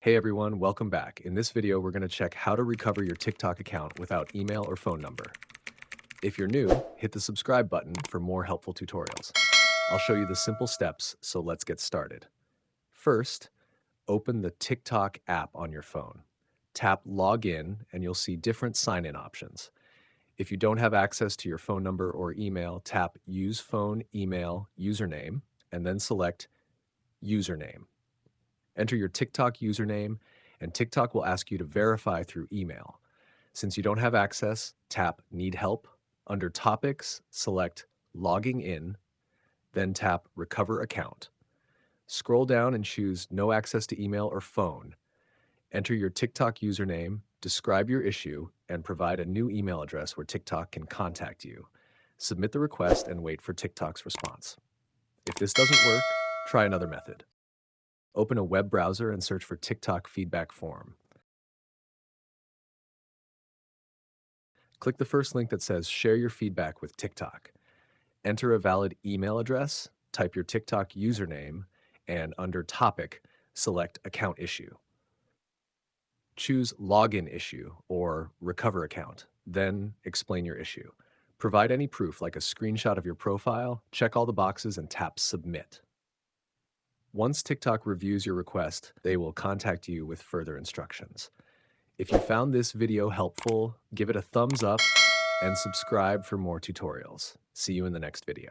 Hey everyone, welcome back. In this video, we're going to check how to recover your TikTok account without email or phone number. If you're new, hit the subscribe button for more helpful tutorials. I'll show you the simple steps, so let's get started. First, open the TikTok app on your phone. Tap Login and you'll see different sign-in options. If you don't have access to your phone number or email, tap Use Phone, Email, Username, and then select Username. Enter your TikTok username, and TikTok will ask you to verify through email. Since you don't have access, tap Need Help. Under Topics, select Logging In, then tap Recover Account. Scroll down and choose No Access to Email or Phone. Enter your TikTok username, describe your issue, and provide a new email address where TikTok can contact you. Submit the request and wait for TikTok's response. If this doesn't work, try another method. Open a web browser and search for TikTok feedback form. Click the first link that says Share your feedback with TikTok. Enter a valid email address, type your TikTok username, and under Topic, select Account Issue. Choose Login Issue or Recover Account, then explain your issue. Provide any proof like a screenshot of your profile, check all the boxes, and tap Submit. Once TikTok reviews your request, they will contact you with further instructions. If you found this video helpful, give it a thumbs up and subscribe for more tutorials. See you in the next video.